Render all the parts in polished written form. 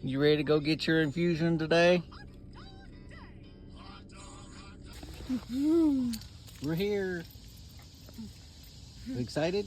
You ready to go get your infusion today? We're here. You excited?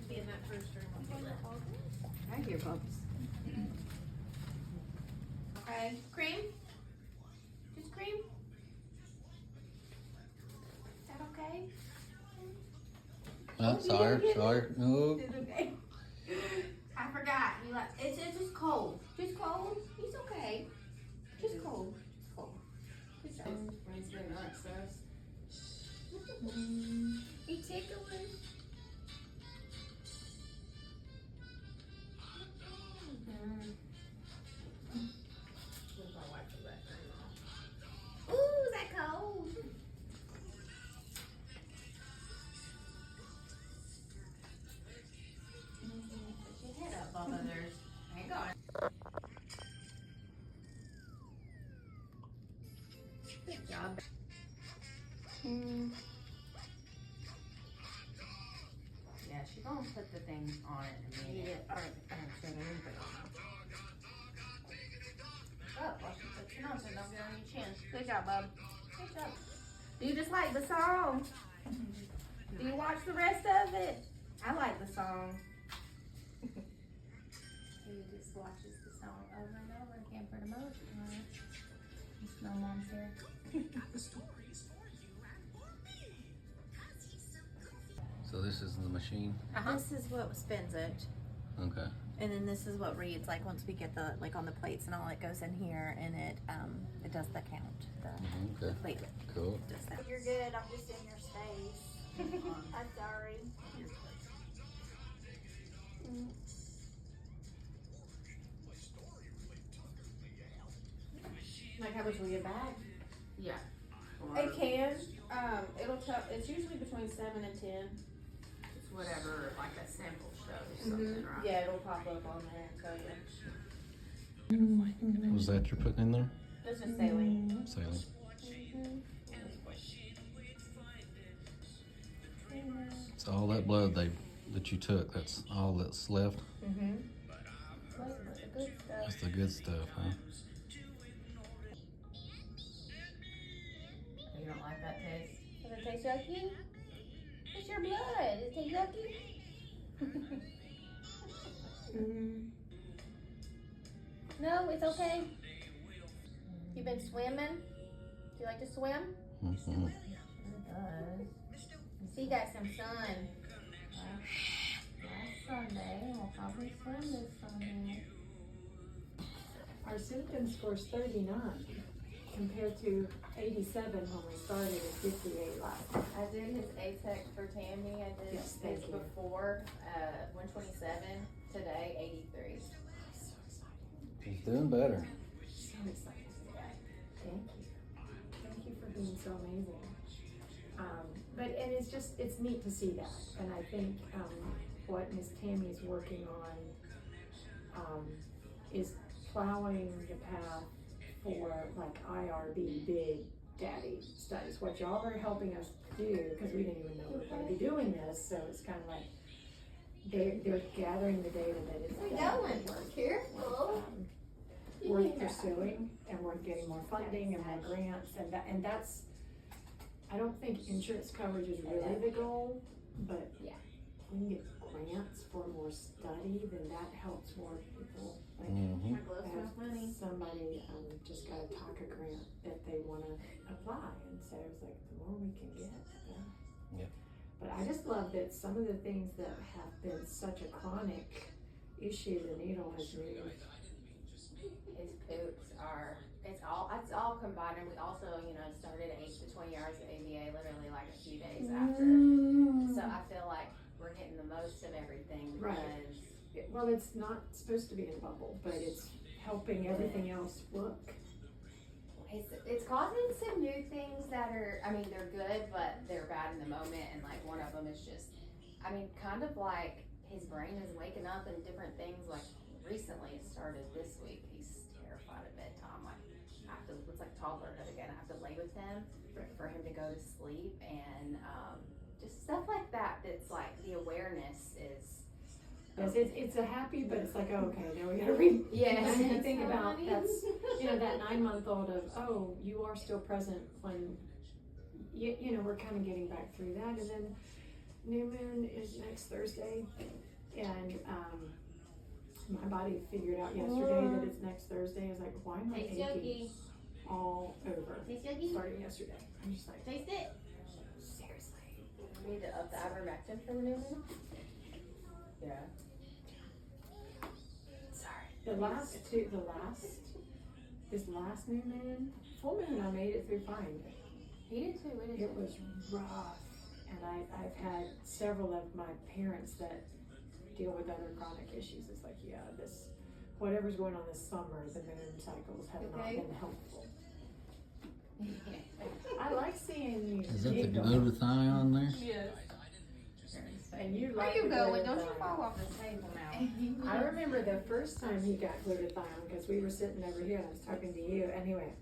Be in that first room. Right here, folks. Okay. Cream? Just cream? Is that okay? Oh, Sawyer. No. It's okay. I forgot. You like it's just cold. Just cold. It's okay. Just cold. It's cold. It's okay. Wednesday night, sis. You tickling? Ooh, is that cold? Put your head up, Bubba. Hang on. Good job. Yeah, she's gonna put the things on it in a minute. Alright, so then we put it on. Up, watch it put your nose in, don't get on your chin. Good job, bub. Good job. Do you just like the song? Do you watch the rest of it? I like the song. He just watches the song over and over again for the most part. It's no mom's here. So this is the machine? This is what spins it. Okay. And then this is what reads, like once we get the, like on the plates and all, it goes in here and it does the count. The Okay. plate Cool. does that. You're good. I'm just in your space. I'm sorry. Like, how much will you get back? Yeah. It can. It'll tell. It's usually between 7 and 10. It's whatever, like a sample shows something, right? Yeah, it'll pop up on there and tell you. Was that you're putting in there? This is saline. Saline. It's all that blood that you took. That's all that's left. That's the good stuff, huh? You don't like that taste? Does it taste yucky? It's your blood. Does it taste yucky? No, it's okay. You've been swimming? Do you like to swim? Mm-hmm. It does. So you got some sun. Last Sunday, and we'll probably swim this Sunday. Our symptom score's 39 compared to 87 when we started at 58 last time. I did his ATEC for Tammy. I did Yes, thank his you. before, 127. Today, 83. So excited. He's doing better. So excited. Thank you. Thank you for being so amazing. And it's neat to see that. And I think what Miss Tammy is working on is plowing the path for like IRB big daddy studies, what y'all are helping us do, because we didn't even know we were going to be doing this. So it's kind of like they're gathering the data that is worth pursuing, and we're getting more funding and more grants, and that's, I don't think insurance coverage is really the goal, but Yeah. if we can get grants for more study, then that helps more people. Like, Mm-hmm. My gloves I have have money. somebody just got a TACA grant that they want to apply, and so it's like the more we can get, the Yep. But I just love that some of the things that have been such a chronic issue, the needle has moved. His poops are, it's all combined, and we also, started 8 to 20 hours of ABA literally like a few days after. So I feel like we're getting the most of everything Right. because Well, it's not supposed to be in a bubble, but it's helping everything else work. it's causing some new things that are, they're good, but they're bad in the moment. And like one of them is just, kind of like his brain is waking up and different things. Like recently, it started this week. He's terrified at bedtime. Like it's like toddlerhood again. I have to lay with him for him to go to sleep, and just stuff like that. That's like the awareness is. Yes, it's a happy, but it's like, oh, okay, now we gotta read. Yes. And you think about that's, you know, that 9-month-old of, oh, you are still present when, you know, we're kind of getting back through that. And then new moon is next Thursday, and my body figured out yesterday that it's next Thursday. I was like, why am I aching all over? Starting yesterday. I'm just like, Taste it. seriously. We need to up the ivermectin for the new moon. Yeah. This last new moon, full moon, I made it through fine. He did too. We did It too. was rough, and I've had several of my parents that deal with other chronic issues. It's like, yeah, this, whatever's going on this summer, the moon cycles have not been helpful. I like seeing you. Is that the giggle. glutathione there? Yes. And you Where like you the going? Don't you glutathione. fall off the table now. I remember the first time he got glutathione, because we were sitting over here and I was talking to you, and he went,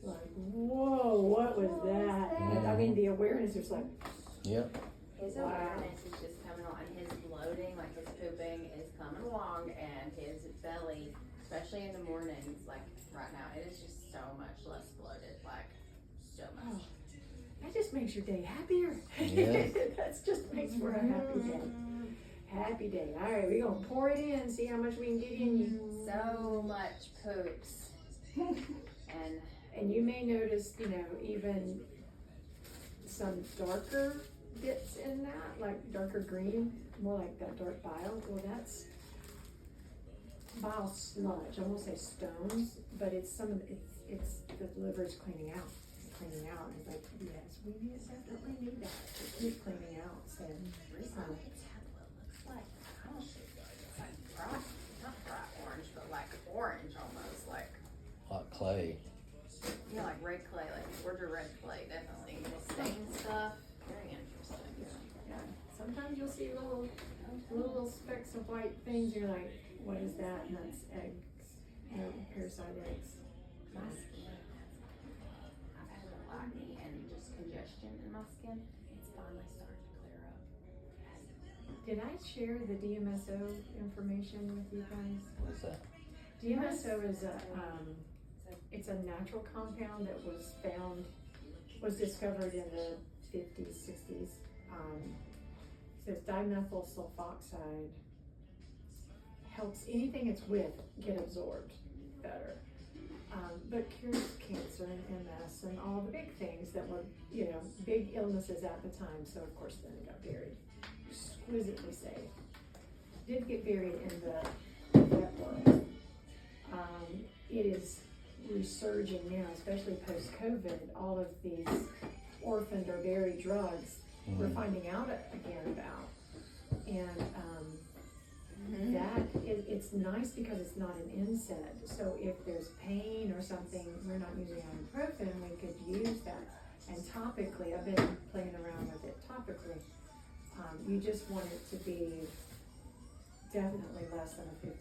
like, whoa, what was that? And I mean, the awareness was like, Yep. His Wow. awareness is just coming on, and his bloating, like his pooping, is coming along, and his belly, especially in the mornings, like right now, it is just so much less bloated, like so much. oh, that just makes your day happier. Yeah. That just makes for a happy day. Happy day. All right, we're gonna pour it in, see how much we can get in you. So much poops, and And you may notice, you know, even some darker bits in that, like darker green, more like that dark bile. Well, that's bile sludge. I won't say stones, but it's some of the, it's the liver's cleaning out. And it's like, yes, we definitely need that to keep cleaning out. So, recently it's had what looks like, I don't know, it's like bright, not bright orange, but like orange almost, like, Like clay. yeah, like red clay, like Georgia red clay, definitely. The stain stuff, very interesting. yeah. Sometimes you'll see little specks of white things. You're like, what is that? And that's eggs, parasite eggs. My skin, I've had a lot of acne and just congestion in my skin. It's finally starting to clear up. Did I share the DMSO information with you guys? What's that? DMSO is it's a natural compound that was discovered in the 50s, 60s. So it's dimethyl sulfoxide. Helps anything it's with get absorbed better. But cures cancer and MS and all the big things that were, you know, big illnesses at the time. So of course then it got buried. Exquisitely safe. Did get buried in the vet world. It is resurging now, especially post-COVID. All of these orphaned or buried drugs we're finding out again about. And it's nice because it's not an NSAID. So if there's pain or something, we're not using ibuprofen, we could use that. And topically, I've been playing around with it topically. You just want it to be definitely less than a 50%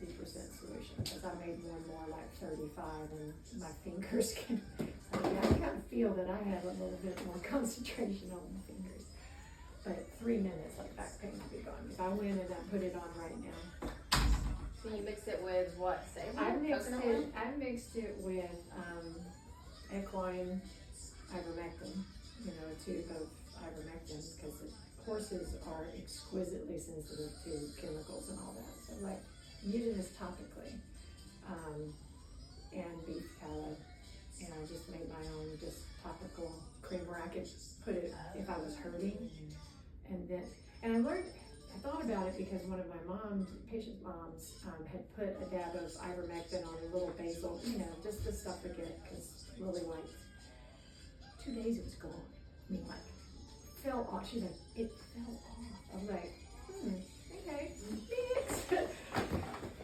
solution, because I made more and more like 35, and my fingers can, I kind of feel that I have a little bit more concentration on my fingers. But 3 minutes, like back pain will be gone. If I went and I put it on right now. So you mix it with what? Savory? I mixed Coconut oil? it with equine ivermectin, you know, a tube of ivermectin, because horses are exquisitely sensitive to chemicals and all that. So like, using this topically, and beef tallow, and I just made my own just topical cream where I could put it if I was hurting. And I learned, I thought about it because one of my patient moms, had put a dab of ivermectin on a little basil, you know, just to suffocate, because really like 2 days it was gone. I mean, like, fell off. She's like, it fell off. I'm like, okay, next.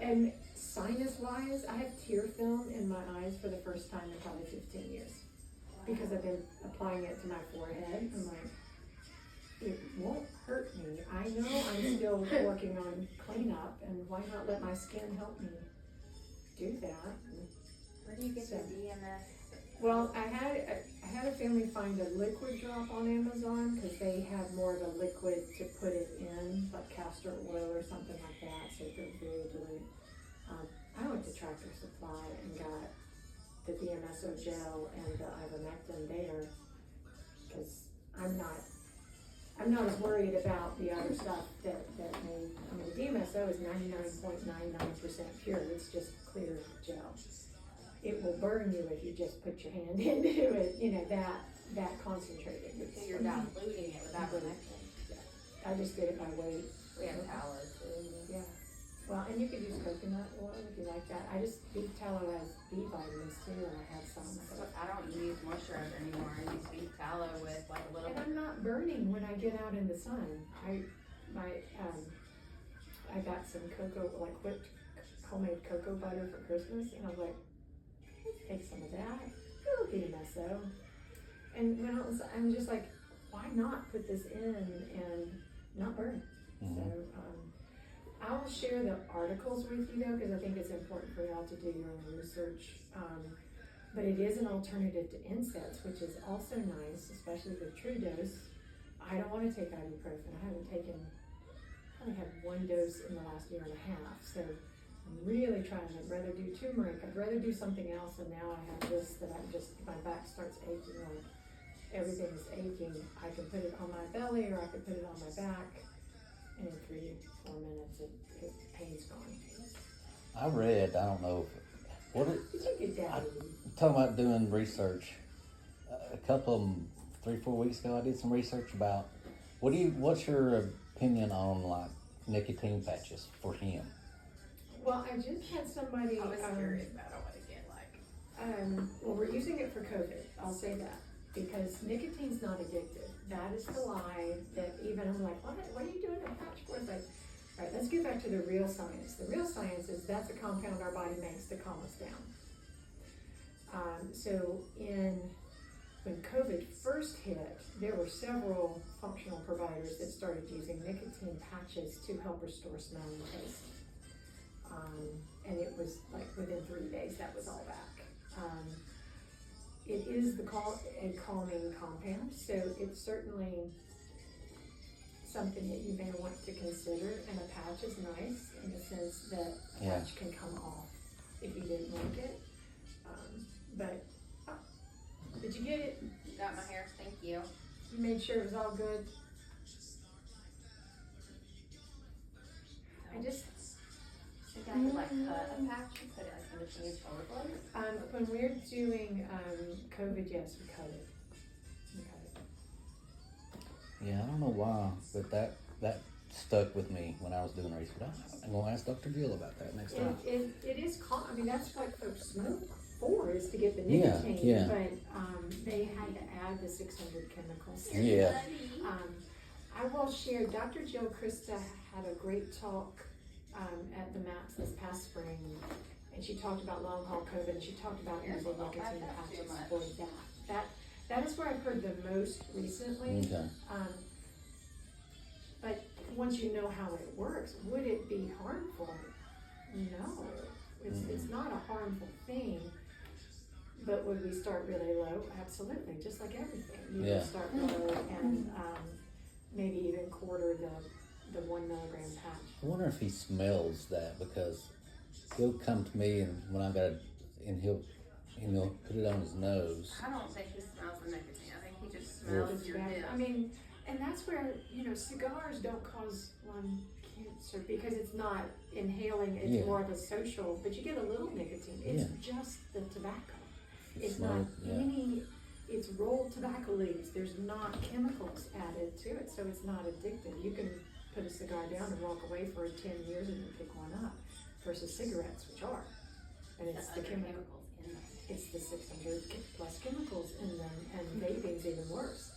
And sinus-wise, I have tear film in my eyes for the first time in probably 15 years. Because I've been applying it to my forehead. I'm like, it won't hurt me. I know I'm still working on cleanup, and why not let my skin help me do that? Where do you get So- the DMS? Well, I had a family find a liquid drop on Amazon because they have more of a liquid to put it in, like castor oil or something like that, so it goes very dilute. I went to Tractor Supply and got the DMSO gel and the ivermectin there because I'm not as worried about the other stuff that may, I mean, the DMSO is 99.99% pure, it's just clear gel. It will burn you if you just put your hand into it, you know, that concentrated. So you're diluting it with ivermectin. I just did it by weight. We have tallow too. Yeah. Well, and you could use coconut oil if you like that. I just, beef tallow has B vitamins too, and I have some. So I don't use moisturizer anymore. I use beef tallow with like a little. And I'm not burning when I get out in the sun. I got some cocoa, like whipped homemade cocoa butter for Christmas, and I was like, let's take some of that. It'll be a mess though. And when I'm just like, why not put this in and not burn? Mhm. So, I will share the articles with you though, because I think it's important for y'all to do your own research. But it is an alternative to NSAIDs, which is also nice, especially with TruDose. I don't want to take ibuprofen. I only had one dose in the last year and a half. So I'm really trying. I'd rather do turmeric. I'd rather do something else. And now I have this that my back starts aching, like everything is aching. I can put it on my belly or I could put it on my back. And in 3-4 minutes, the pain's gone. I read, I don't know, Did you get that? talking about doing research. A couple of them, 3-4 weeks ago, I did some research about what's your opinion on like nicotine patches for him? Well, I just had somebody. I was curious about what it get like. Well, we're using it for COVID. I'll say that because nicotine's not addictive. That is the lie that even I'm like, what are you doing a patch for? It's like, all right, let's get back to the real science. The real science is that's a compound our body makes to calm us down. So when COVID first hit, there were several functional providers that started using nicotine patches to help restore smell and taste. And it was like within 3 days, that was all back. It is a calming compound, so it's certainly something that you may want to consider, and a patch is nice in the sense that a patch can come off if you didn't like it. Did you get it? Got my hair, thank you. You made sure it was all good? So can I like cut a patch and put it like in between his shoulder blades? When we're doing COVID, yes, we cut it. Yeah, I don't know why, but that stuck with me when I was doing research. I'm gonna ask Dr. Jill about that next time. It is I mean, that's what folks smoke for, is to get the Yeah, nicotine. yeah. But they had to add the 600 chemicals. Yeah. I will share, Dr. Jill Krista had a great talk at the MAPS this past spring, and she talked about long haul COVID, and she talked about using nicotine patches for that. That is where I've heard the most recently. Okay. But once you know how it works, would it be harmful? No, it's not a harmful thing. But would we start really low? Absolutely, just like everything. You Yeah. can start low and maybe even quarter the 1 milligram patch. I wonder if he smells that, because he'll come to me and when I got it, and he'll put it on his nose. I don't think he smells the nicotine. I think he just smells your dip. I mean, and that's where, cigars don't cause lung cancer because it's not inhaling, it's more of a social, but you get a little nicotine. It's just the tobacco. It's not it's rolled tobacco leaves. There's not chemicals added to it, so it's not addictive. You can put a cigar down and walk away for 10 years and then pick one up, versus cigarettes, which are. And it's the chemicals in them. It's the 600 plus chemicals in them, and vaping's even worse.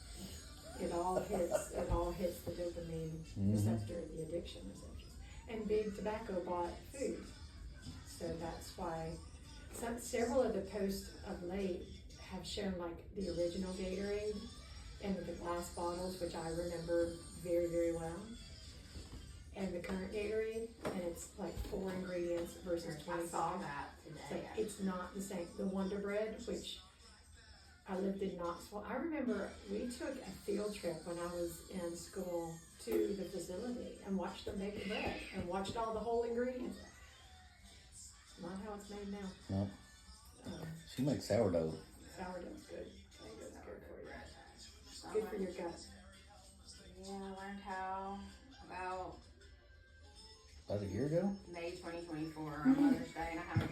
It all hits the dopamine receptor, the addiction receptors. And big tobacco bought food. So that's why several of the posts of late have shown like the original Gatorade and the glass bottles, which I remember very, very well. And the current Gatorade, and it's like 4 ingredients versus 25. I saw that So it's not the same. The Wonder Bread, which I lived in Knoxville. I remember we took a field trip when I was in school to the facility and watched them make the bread and watched all the whole ingredients. Not how it's made now. No. She makes sourdough. Sourdough's good. Sourdough's good for you. Good for your gut. Yeah, I learned how about About a year ago? May 2024 on Mother's Day, and I haven't